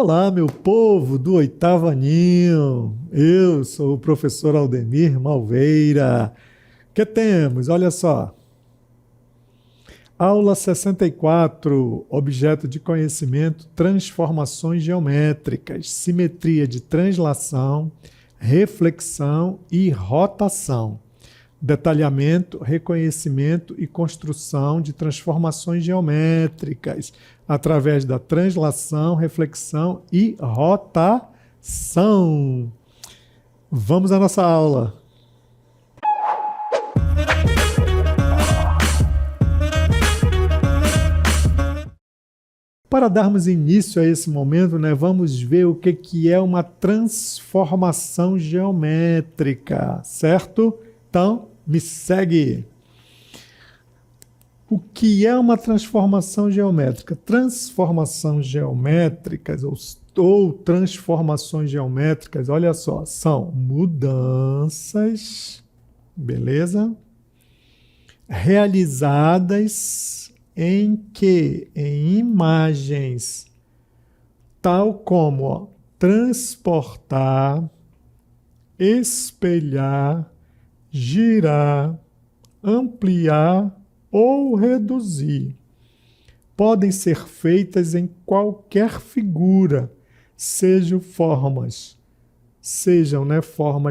Olá, meu povo do oitavo aninho. Eu sou o professor Aldemir Malveira. Que temos? Olha só. Aula 64, objeto de conhecimento, transformações geométricas, simetria de translação, reflexão e rotação. Detalhamento, reconhecimento e construção de transformações geométricas através da translação, reflexão e rotação. Vamos à nossa aula. Para darmos início a esse momento, vamos ver o que é uma transformação geométrica, certo? Então, me segue. O que é uma transformação geométrica? Transformações geométricas ou transformações geométricas, olha só, são mudanças, beleza? Realizadas em que? Em imagens, tal como transportar, espelhar, girar, ampliar ou reduzir. Podem ser feitas em qualquer figura, sejam formas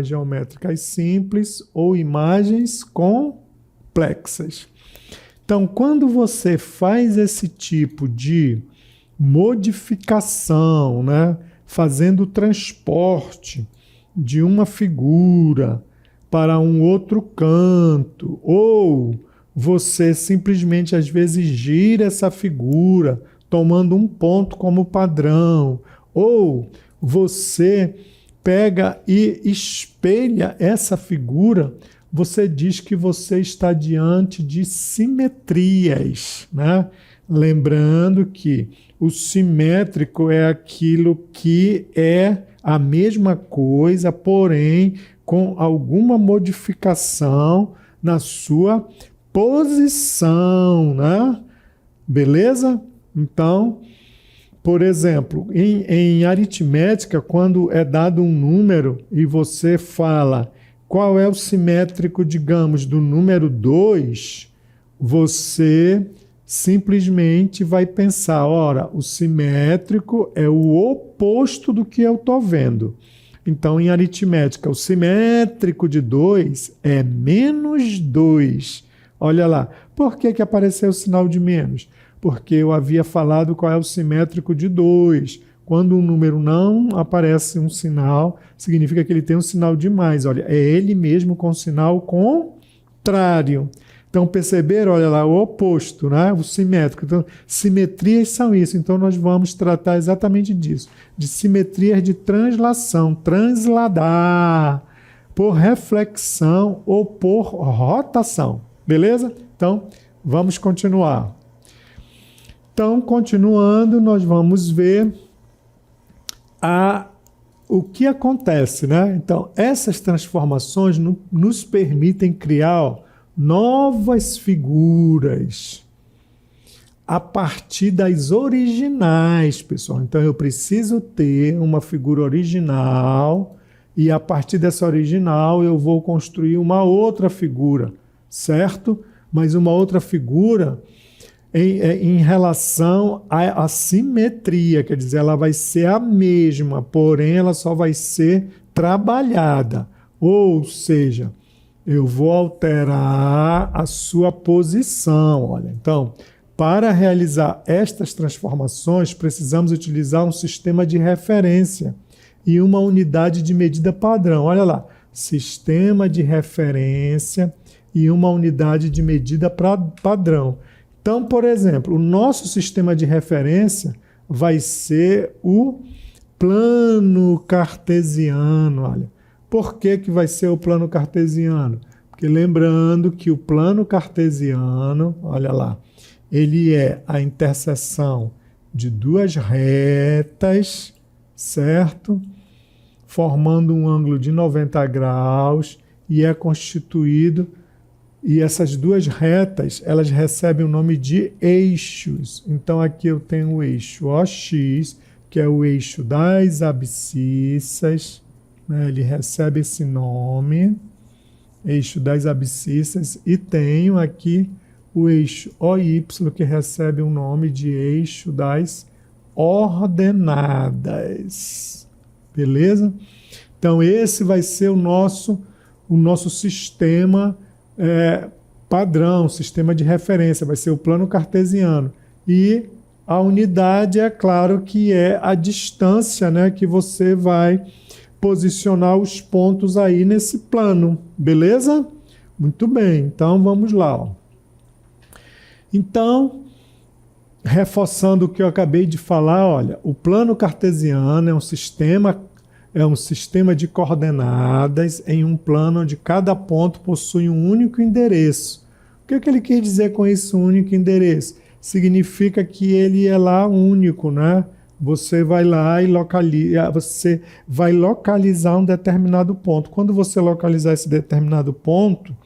geométricas simples ou imagens complexas. Então, quando você faz esse tipo de modificação, fazendo o transporte de uma figura para um outro canto, ou você simplesmente às vezes gira essa figura tomando um ponto como padrão, ou você pega e espelha essa figura, você diz que você está diante de simetrias, Lembrando que o simétrico é aquilo que é a mesma coisa, porém com alguma modificação na sua posição, Beleza? Então, por exemplo, em aritmética, quando é dado um número e você fala qual é o simétrico, digamos, do número 2, você simplesmente vai pensar, ora, o simétrico é o oposto do que eu estou vendo. Então, em aritmética, o simétrico de 2 é menos 2. Olha lá. Por que apareceu o sinal de menos? Porque eu havia falado qual é o simétrico de 2. Quando um número não aparece um sinal, significa que ele tem um sinal de mais. Olha, é ele mesmo com sinal contrário. Então, perceberam? Olha lá, o oposto, o simétrico. Então, simetrias são isso. Então, nós vamos tratar exatamente disso. De simetrias de translação, transladar, por reflexão ou por rotação. Beleza? Então, vamos continuar. Então, continuando, nós vamos ver o que acontece, Então, essas transformações nos permitem criar novas figuras a partir das originais, pessoal. Então, eu preciso ter uma figura original e a partir dessa original eu vou construir uma outra figura, certo? Mas uma outra figura em relação à simetria, quer dizer, ela vai ser a mesma, porém ela só vai ser trabalhada. Ou seja, eu vou alterar a sua posição. Olha, então, para realizar estas transformações, precisamos utilizar um sistema de referência e uma unidade de medida padrão. Olha lá, sistema de referência e uma unidade de medida padrão. Então, por exemplo, o nosso sistema de referência vai ser o plano cartesiano. Olha, por que vai ser o plano cartesiano? Porque lembrando que o plano cartesiano, olha lá, ele é a interseção de duas retas, certo? Formando um ângulo de 90 graus e é constituído. E essas duas retas, elas recebem o nome de eixos. Então, aqui eu tenho o eixo OX, que é o eixo das abscissas, né? Ele recebe esse nome, eixo das abscissas, e tenho aqui o eixo OY, que recebe o nome de eixo das ordenadas. Beleza? Então, esse vai ser o nosso sistema padrão, sistema de referência, vai ser o plano cartesiano. E a unidade, é claro, que é a distância, né, que você vai posicionar os pontos aí nesse plano. Beleza? Muito bem, então vamos lá. Ó. Então, reforçando o que eu acabei de falar, olha, o plano cartesiano é um sistema de coordenadas em um plano onde cada ponto possui um único endereço. O que é que ele quer dizer com isso, único endereço? Significa que ele é lá único, né? Você vai lá e você vai localizar um determinado ponto. Quando você localizar esse determinado ponto,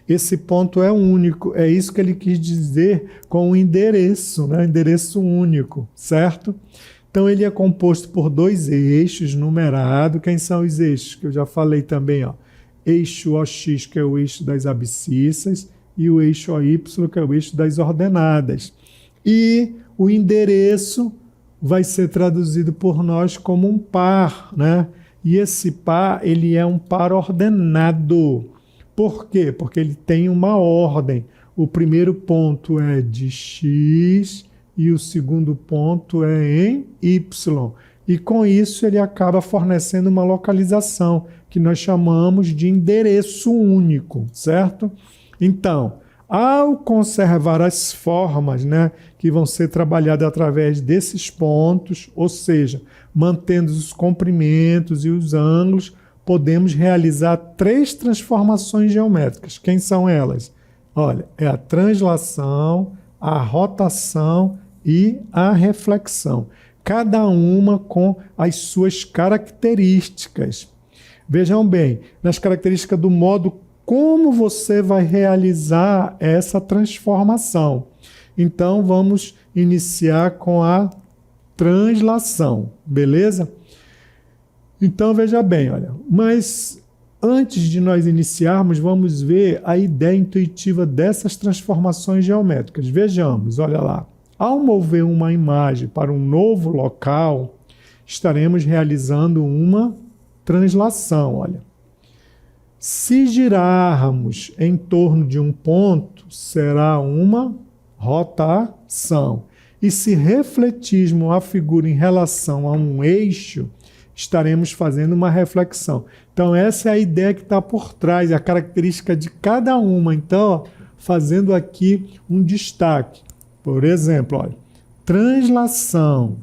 esse ponto é único. É isso que ele quis dizer com o endereço, né? Endereço único, certo? Então, ele é composto por dois eixos numerados. Quem são os eixos? Que eu já falei também, ó. Eixo OX, que é o eixo das abscissas, e o eixo OY, que é o eixo das ordenadas. E o endereço vai ser traduzido por nós como um par, né? E esse par, ele é um par ordenado. Por quê? Porque ele tem uma ordem. O primeiro ponto é de X e o segundo ponto é em Y. E com isso ele acaba fornecendo uma localização que nós chamamos de endereço único, certo? Então, ao conservar as formas, né, que vão ser trabalhadas através desses pontos, ou seja, mantendo os comprimentos e os ângulos, podemos realizar 3 transformações geométricas. Quem são elas? Olha, é a translação, a rotação e a reflexão. Cada uma com as suas características. Vejam bem, nas características do modo como você vai realizar essa transformação. Então, vamos iniciar com a translação, beleza? Então, veja bem, olha, mas antes de nós iniciarmos, vamos ver a ideia intuitiva dessas transformações geométricas. Vejamos, olha lá. Ao mover uma imagem para um novo local, estaremos realizando uma translação, olha. Se girarmos em torno de um ponto, será uma rotação. E se refletirmos a figura em relação a um eixo, estaremos fazendo uma reflexão. Então, essa é a ideia que está por trás, a característica de cada uma. Então, fazendo aqui um destaque. Por exemplo, olha, translação.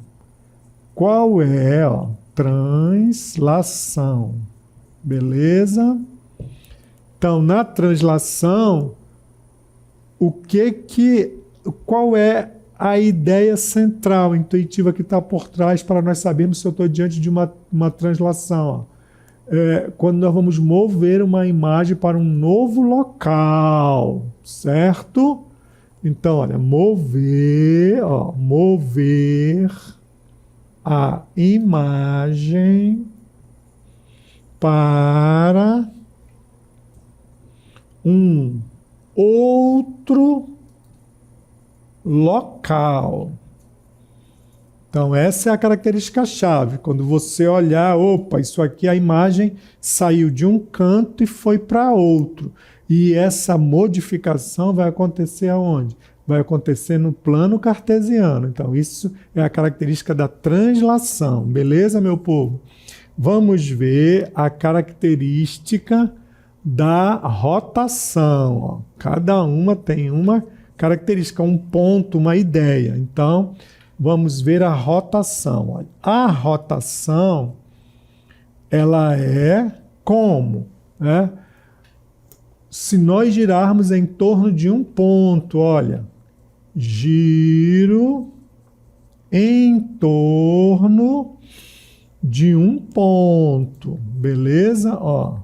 Qual é? Ó, translação. Beleza? Então, na translação, qual é a ideia central, intuitiva que está por trás para nós sabermos se eu estou diante de uma translação? Ó. Quando nós vamos mover uma imagem para um novo local, certo? Então, olha, mover a imagem para um outro local. Então, essa é a característica-chave. Quando você olhar, opa, isso aqui a imagem saiu de um canto e foi para outro. E essa modificação vai acontecer aonde? Vai acontecer no plano cartesiano. Então, isso é a característica da translação. Beleza, meu povo? Vamos ver a característica da rotação. Ó. Cada uma tem uma característica, um ponto, uma ideia. Então, vamos ver a rotação. Olha. A rotação, ela é como? Se nós girarmos em torno de um ponto, olha, giro em torno de um ponto, beleza? Ó.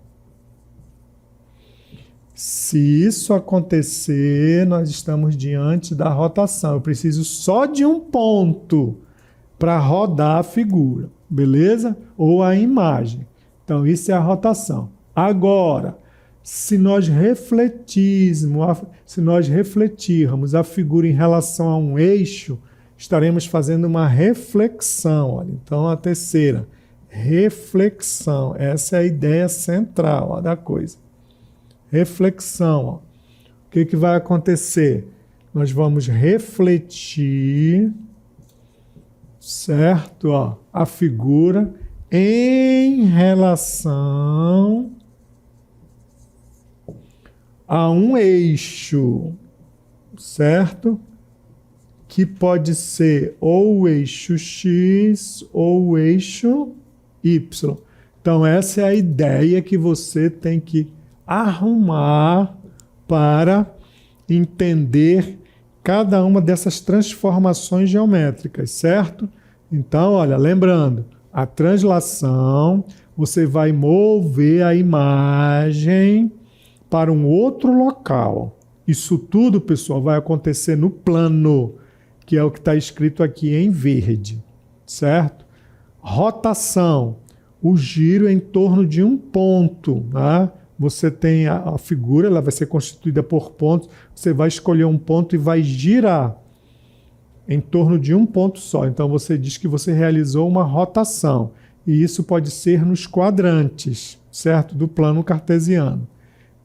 Se isso acontecer, nós estamos diante da rotação. Eu preciso só de um ponto para rodar a figura, beleza? Ou a imagem. Então, isso é a rotação. Agora, se nós refletirmos a figura em relação a um eixo, estaremos fazendo uma reflexão. Olha. Então, a terceira, reflexão. Essa é a ideia central, ó, da coisa. Reflexão. Ó. O que vai acontecer? Nós vamos refletir, certo? Ó, a figura em relação a um eixo, certo? Que pode ser ou o eixo X ou o eixo Y. Então, essa é a ideia que você tem que arrumar para entender cada uma dessas transformações geométricas, certo? Então, olha, lembrando, a translação, você vai mover a imagem para um outro local. Isso tudo, pessoal, vai acontecer no plano, que é o que está escrito aqui em verde, certo? Rotação, o giro em torno de um ponto, né? Você tem a figura, ela vai ser constituída por pontos, você vai escolher um ponto e vai girar em torno de um ponto só. Então, você diz que você realizou uma rotação, e isso pode ser nos quadrantes, certo? Do plano cartesiano.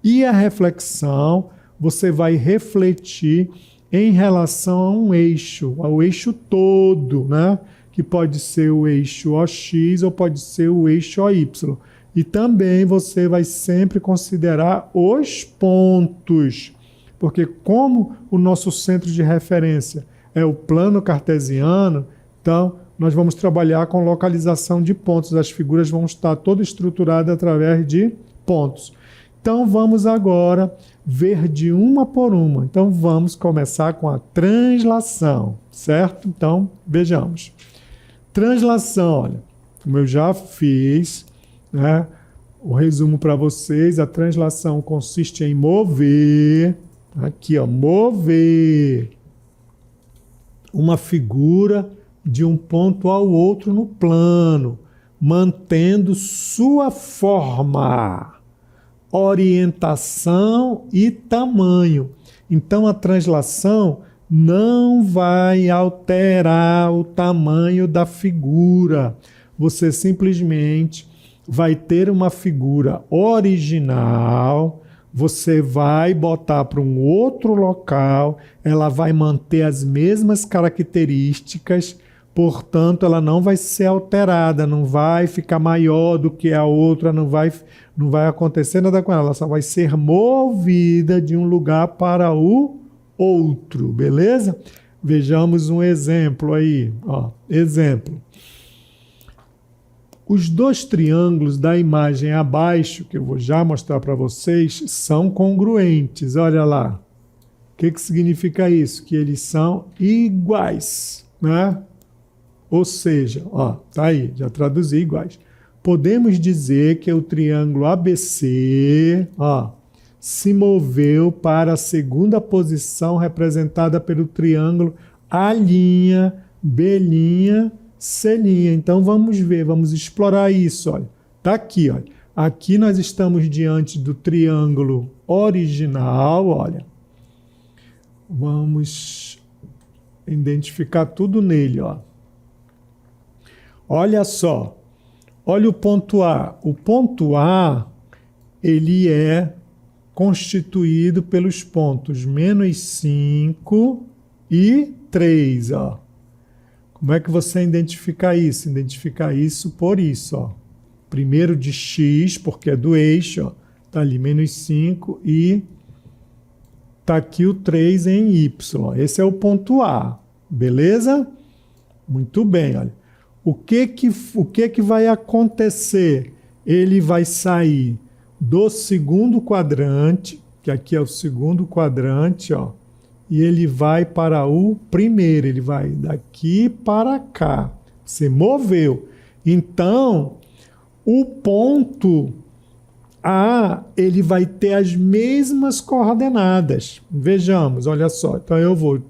E a reflexão, você vai refletir em relação a um eixo, ao eixo todo, né? Que pode ser o eixo OX ou pode ser o eixo OY. E também você vai sempre considerar os pontos, porque como o nosso centro de referência é o plano cartesiano, então nós vamos trabalhar com localização de pontos. As figuras vão estar todas estruturadas através de pontos. Então vamos agora ver de uma por uma. Então vamos começar com a translação, certo? Então vejamos. Translação, olha, como eu já fiz, né, o resumo para vocês, a translação consiste em mover, aqui ó, mover uma figura de um ponto ao outro no plano, mantendo sua forma, orientação e tamanho. Então a translação não vai alterar o tamanho da figura. Você simplesmente vai ter uma figura original, você vai botar para um outro local, ela vai manter as mesmas características, portanto, ela não vai ser alterada, não vai ficar maior do que a outra, não vai acontecer nada com ela, ela só vai ser movida de um lugar para o outro, beleza? Vejamos um exemplo aí, ó, exemplo. Os dois triângulos da imagem abaixo, que eu vou já mostrar para vocês, são congruentes, olha lá. O que significa isso? Que eles são iguais, né? Ou seja, ó, tá aí, já traduzi iguais. Podemos dizer que o triângulo ABC, ó, se moveu para a segunda posição representada pelo triângulo A', B', C'. Então vamos ver, vamos explorar isso, olha. Tá aqui, olha. Aqui nós estamos diante do triângulo original, olha. Vamos identificar tudo nele, ó. Olha só. Olha o ponto A. O ponto A, ele é constituído pelos pontos -5 e 3, ó. Como é que você identifica isso? Identificar isso por isso, ó. Primeiro de X, porque é do eixo, ó. Tá ali -5 e tá aqui o 3 em Y. Esse é o ponto A, beleza? Muito bem, olha. O que vai acontecer? Ele vai sair do segundo quadrante, que aqui é o segundo quadrante, ó, e ele vai para o primeiro, ele vai daqui para cá. Você moveu. Então, o ponto A, ele vai ter as mesmas coordenadas. Vejamos, olha só. Então, eu vou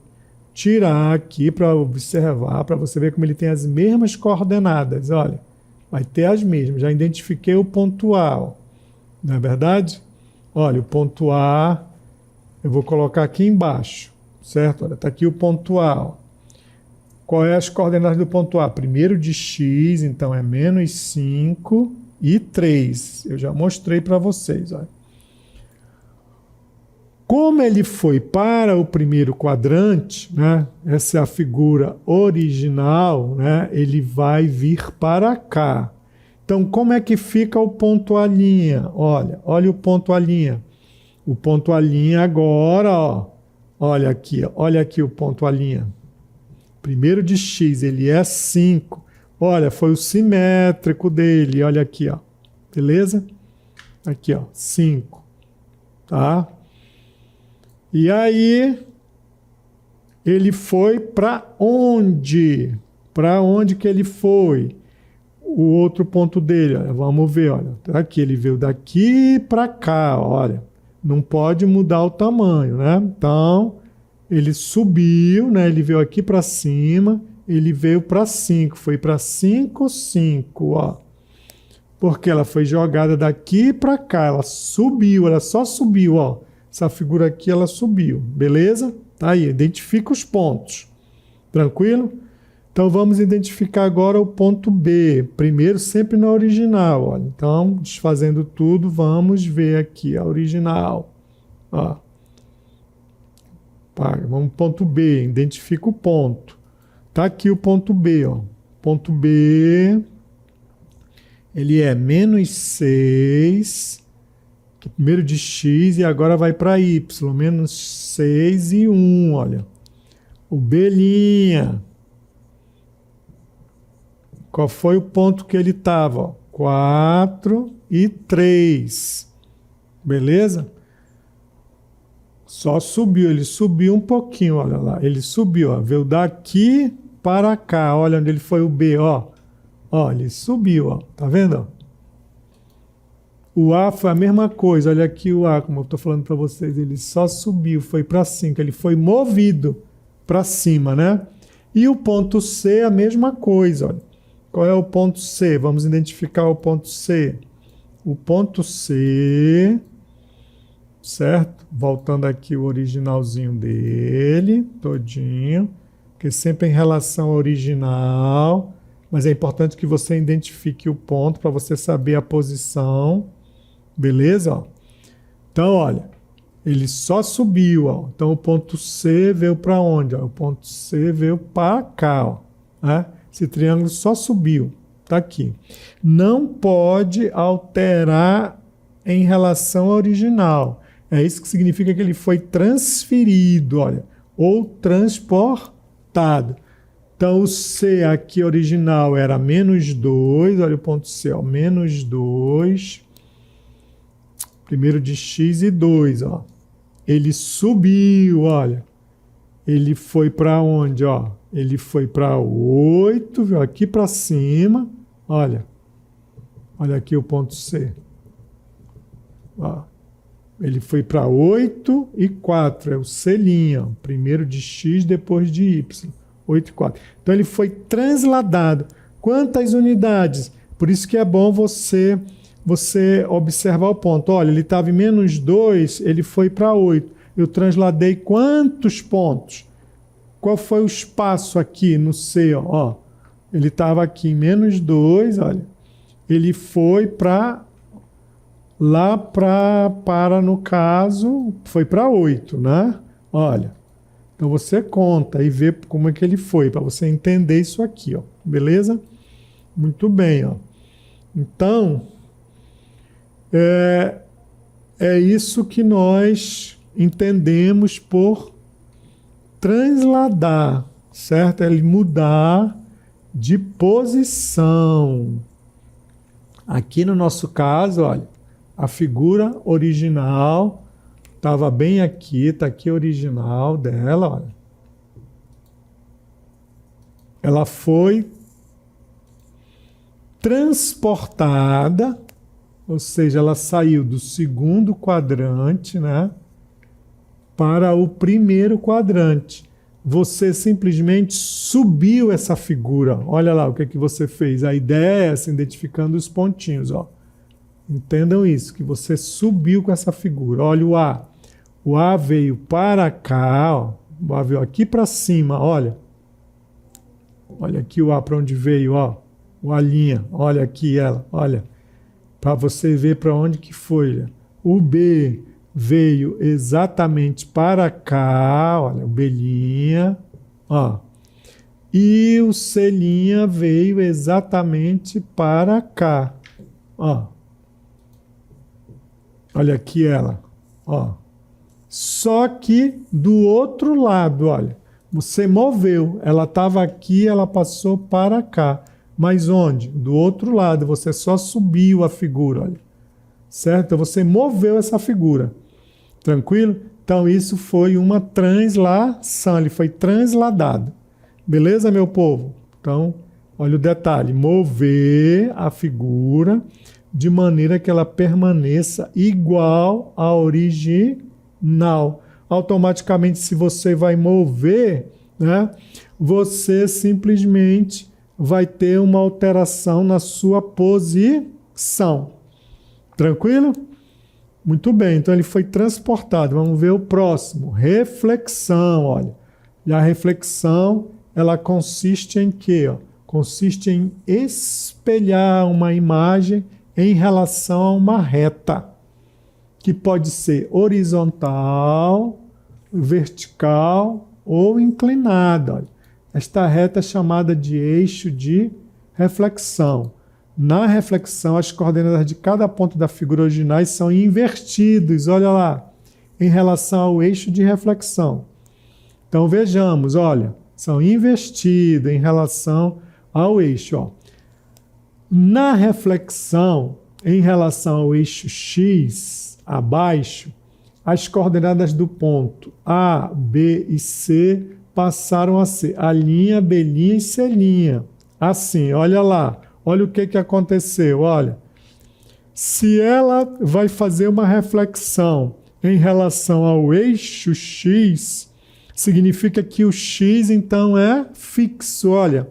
tirar aqui para observar, para você ver como ele tem as mesmas coordenadas. Olha, vai ter as mesmas. Já identifiquei o ponto A, ó. Não é verdade? Olha, o ponto A, eu vou colocar aqui embaixo, certo? Olha, está aqui o ponto A, ó. Qual é as coordenadas do ponto A? Primeiro de x, então é menos 5 e 3. Eu já mostrei para vocês, olha. Como ele foi para o primeiro quadrante, né? Essa é a figura original, né? Ele vai vir para cá. Então, como é que fica o ponto A'? Olha o ponto A'. O ponto A' agora, ó, olha aqui o ponto A'. Primeiro de x, ele é 5. Olha, foi o simétrico dele, olha aqui, ó. Beleza? Aqui, ó, 5. Tá? E aí, ele foi para onde? Para onde que ele foi? O outro ponto dele, olha, vamos ver, olha. Aqui, ele veio daqui para cá, olha. Não pode mudar o tamanho, né? Então, ele subiu, né? Ele veio aqui para cima, ele veio para 5, foi para 5, 5, ó. Porque ela foi jogada daqui para cá, ela subiu, ela só subiu, ó. Essa figura aqui, ela subiu, beleza? Tá aí, identifica os pontos. Tranquilo? Então, vamos identificar agora o ponto B. Primeiro, sempre na original, olha. Então, desfazendo tudo, vamos ver aqui a original. Ó. Vamos ponto B, identifica o ponto. Tá aqui o ponto B, ó. Ponto B, ele é menos 6, primeiro de x, e agora vai para y, menos 6 e 1, olha. O B', qual foi o ponto que ele estava? 4 e 3, beleza? Só subiu, ele subiu um pouquinho, olha lá. Ele subiu, ó, veio daqui para cá, olha onde ele foi o B, ó. Ó, ele subiu, ó, tá vendo? O A foi a mesma coisa, olha aqui o A, como eu estou falando para vocês, ele só subiu, foi para 5, ele foi movido para cima, né? E o ponto C, a mesma coisa, olha. Qual é o ponto C? Vamos identificar o ponto C. O ponto C, certo? Voltando aqui o originalzinho dele, todinho, que sempre em relação ao original, mas é importante que você identifique o ponto para você saber a posição, beleza? Ó. Então, olha, ele só subiu, ó. Então o ponto C veio para onde? Ó? O ponto C veio para cá, ó. Né? Esse triângulo só subiu, tá aqui. Não pode alterar em relação ao original. É isso que significa que ele foi transferido, olha, ou transportado. Então, o C aqui original era menos 2, olha o ponto C, ó, menos 2, primeiro de x e 2, ó. Ele subiu, olha, ele foi para onde, ó? Ele foi para 8, viu? Aqui para cima, olha, olha aqui o ponto C, ó. Ele foi para 8 e 4, é o C', primeiro de x, depois de y, 8 e 4. Então ele foi transladado. Quantas unidades? Por isso que é bom você observar o ponto. Olha, ele estava em menos 2, ele foi para 8. Eu transladei quantos pontos? Qual foi o espaço aqui no C? Ó, ele estava aqui em menos 2, olha. Ele foi para... Lá para, no caso, foi para 8, né? Olha, então você conta e vê como é que ele foi, para você entender isso aqui, ó. Beleza? Muito bem, ó. Então, é isso que nós entendemos por transladar, certo? É ele mudar de posição. Aqui no nosso caso, olha, a figura original estava bem aqui, está aqui a original dela, olha. Ela foi transportada, ou seja, ela saiu do segundo quadrante, né, para o primeiro quadrante. você simplesmente subiu essa figura. Olha lá o que você fez. A ideia é essa, identificando os pontinhos. Ó. Entendam isso, que você subiu com essa figura. Olha o A. O A veio para cá, ó. O A veio aqui para cima, olha. Olha aqui o A para onde veio, ó. O A linha, olha aqui ela, olha. Para você ver para onde que foi. O B veio exatamente para cá, olha, o B', ó. E o C' veio exatamente para cá, ó. Olha aqui ela, ó. Só que do outro lado, olha, você moveu, ela estava aqui, ela passou para cá. Mas onde? Do outro lado, você só subiu a figura, olha. Certo? Você moveu essa figura. Tranquilo? Então isso foi uma translação, ele foi transladado. Beleza, meu povo? Então, olha o detalhe, mover a figura de maneira que ela permaneça igual à original. Automaticamente, se você vai mover, né, você simplesmente vai ter uma alteração na sua posição. Tranquilo? Muito bem, então ele foi transportado. Vamos ver o próximo. Reflexão, olha. E a reflexão, ela consiste em quê? Ó? Consiste em espelhar uma imagem em relação a uma reta, que pode ser horizontal, vertical ou inclinada. Olha. Esta reta é chamada de eixo de reflexão. Na reflexão, as coordenadas de cada ponto da figura original são invertidos, olha lá, em relação ao eixo de reflexão. Então vejamos, olha, são invertidos em relação ao eixo. Ó. Na reflexão, em relação ao eixo X, abaixo, as coordenadas do ponto A, B e C passaram a ser A', B' e C'. Assim, olha lá. Olha o que aconteceu, olha. Se ela vai fazer uma reflexão em relação ao eixo X, significa que o X, então, é fixo, olha.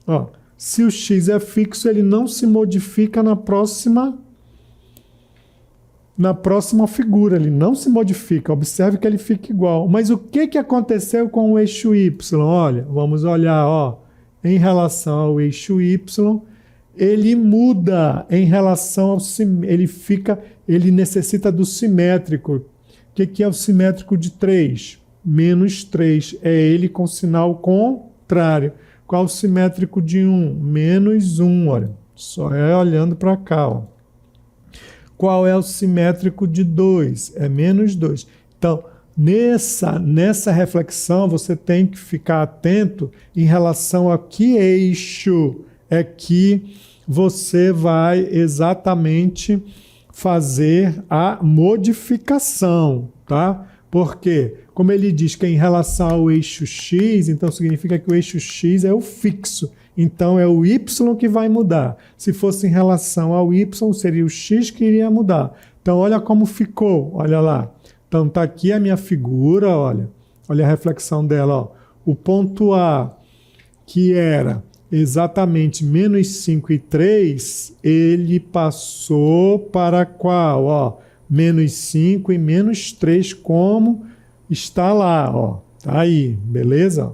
Ó, se o X é fixo, ele não se modifica na próxima figura, ele não se modifica. Observe que ele fica igual. Mas o que aconteceu com o eixo Y? Olha, vamos olhar, ó. Em relação ao eixo Y, ele muda em relação ao ele necessita do simétrico. O que é o simétrico de 3? Menos 3. É ele com sinal contrário. Qual o simétrico de 1? Menos 1, olha. Só é olhando para cá, ó. Qual é o simétrico de 2? É menos 2. Então, nessa reflexão, você tem que ficar atento em relação a que eixo é que você vai exatamente fazer a modificação, tá? Porque, como ele diz que é em relação ao eixo X, então significa que o eixo X é o fixo. Então, é o Y que vai mudar. Se fosse em relação ao Y, seria o X que iria mudar. Então, olha como ficou, olha lá. Então, está aqui a minha figura, olha. Olha a reflexão dela, ó. O ponto A, que era exatamente menos 5 e 3, ele passou para qual? Ó, menos 5 e menos 3, como está lá, ó. Tá aí, beleza?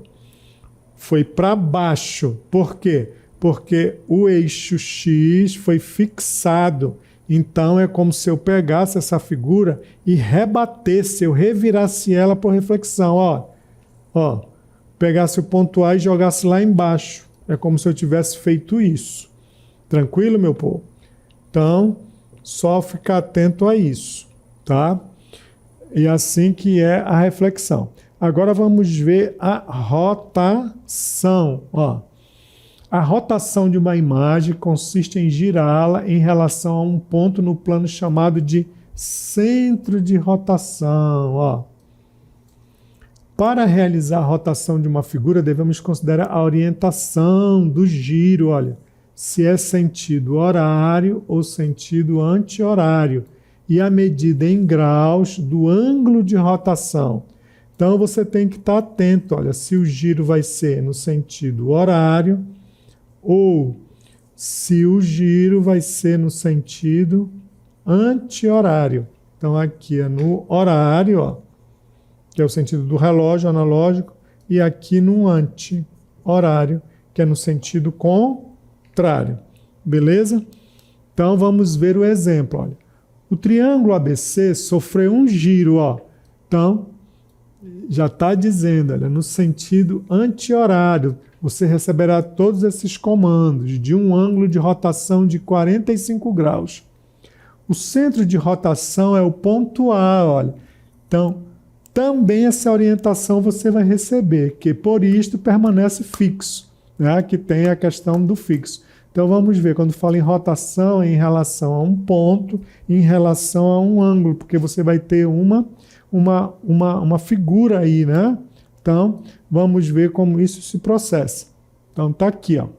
Foi para baixo. Por quê? Porque o eixo X foi fixado. Então, é como se eu pegasse essa figura e rebatesse, eu revirasse ela por reflexão. Ó, pegasse o ponto A e jogasse lá embaixo. É como se eu tivesse feito isso. Tranquilo, meu povo? Então, só ficar atento a isso, tá? E assim que é a reflexão. Agora vamos ver a rotação. Ó. A rotação de uma imagem consiste em girá-la em relação a um ponto no plano chamado de centro de rotação. Ó. Para realizar a rotação de uma figura, devemos considerar a orientação do giro, olha, se é sentido horário ou sentido anti-horário, e a medida em graus do ângulo de rotação. Então você tem que estar atento, olha, se o giro vai ser no sentido horário ou se o giro vai ser no sentido anti-horário. Então aqui é no horário, ó, que é o sentido do relógio analógico, e aqui no anti-horário, que é no sentido contrário. Beleza? Então vamos ver o exemplo, olha. O triângulo ABC sofreu um giro, ó. Então, já está dizendo, olha, no sentido anti-horário, você receberá todos esses comandos de um ângulo de rotação de 45 graus. O centro de rotação é o ponto A, olha. Então, também essa orientação você vai receber, que por isto permanece fixo, né? Que tem a questão do fixo. Então vamos ver, quando fala em rotação, é em relação a um ponto, em relação a um ângulo, porque você vai ter uma figura aí, né? Então, vamos ver como isso se processa. Então, tá aqui, ó.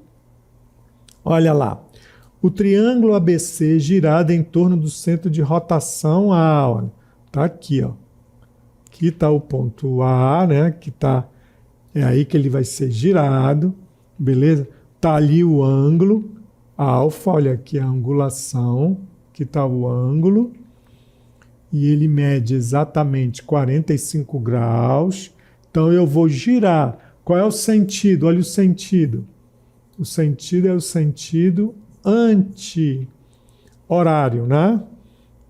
Olha lá. O triângulo ABC girado em torno do centro de rotação A, olha. Tá aqui, ó. Aqui está o ponto A, né? Que tá, é aí que ele vai ser girado, beleza? Tá ali o ângulo alfa, olha aqui a angulação, que está o ângulo, e ele mede exatamente 45 graus. Então eu vou girar. Qual é o sentido? Olha o sentido. O sentido é o sentido anti-horário, né?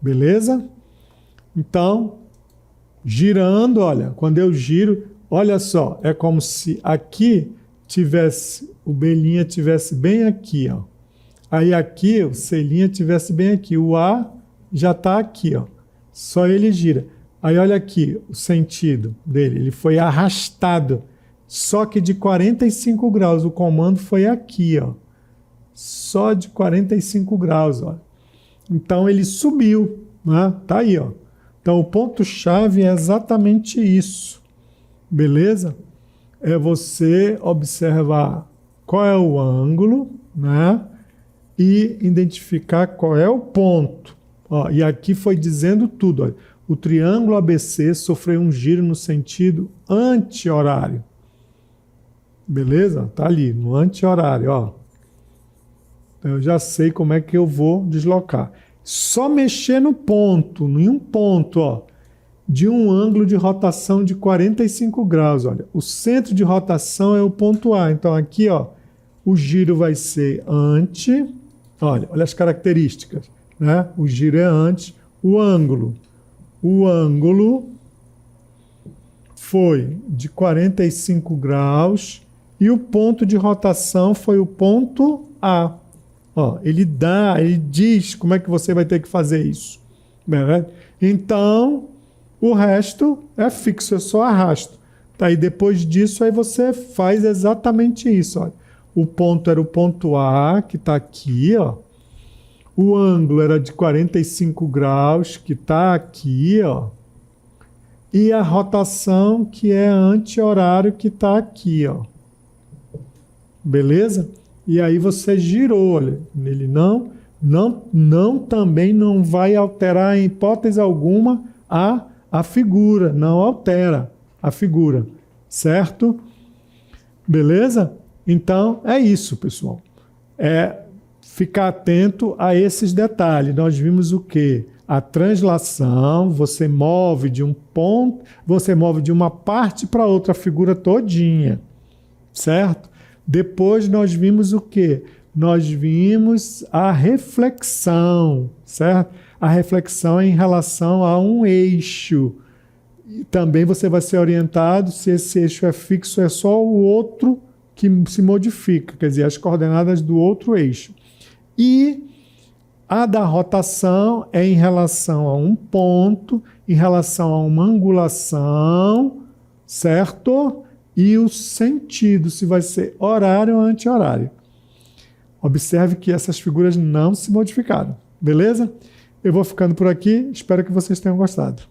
Beleza? Então, girando, olha, quando eu giro, olha só, é como se aqui tivesse, o B' tivesse bem aqui, ó. Aí aqui, o C' tivesse bem aqui. O A já está aqui, ó. Só ele gira. Aí olha aqui o sentido dele. Ele foi arrastado, só que de 45 graus. O comando foi aqui, ó. Só de 45 graus, ó. Então ele subiu, né? Tá aí, ó. Então o ponto-chave é exatamente isso. Beleza? É você observar qual é o ângulo, né? E identificar qual é o ponto. Ó, e aqui foi dizendo tudo. Ó. O triângulo ABC sofreu um giro no sentido anti-horário. Beleza? Tá ali, no anti-horário, ó. Eu já sei como é que eu vou deslocar. Só mexer no ponto, em um ponto, ó, de um ângulo de rotação de 45 graus, olha. O centro de rotação é o ponto A. Então aqui, ó, o giro vai ser anti, olha as características, né? O giro é anti, o ângulo foi de 45 graus e o ponto de rotação foi o ponto A. Ó, ele diz como é que você vai ter que fazer isso. Né? Então, o resto é fixo, eu só arrasto. Tá, e depois disso, aí você faz exatamente isso. Ó. O ponto era o ponto A, que está aqui. Ó. O ângulo era de 45 graus, que está aqui. Ó. E a rotação, que é anti-horário, que está aqui. Ó. Beleza? E aí você girou, olha, ele também não vai alterar em hipótese alguma a figura, não altera a figura, certo? Beleza? Então é isso, pessoal. É ficar atento a esses detalhes. Nós vimos o quê? A translação, você move de um ponto, você move de uma parte para outra figura todinha, certo? Depois nós vimos o quê? Nós vimos a reflexão, certo? A reflexão é em relação a um eixo. E também você vai ser orientado se esse eixo é fixo, é só o outro que se modifica, quer dizer, as coordenadas do outro eixo. E a da rotação é em relação a um ponto, em relação a uma angulação, certo? E o sentido, se vai ser horário ou anti-horário. Observe que essas figuras não se modificaram, beleza? Eu vou ficando por aqui, espero que vocês tenham gostado.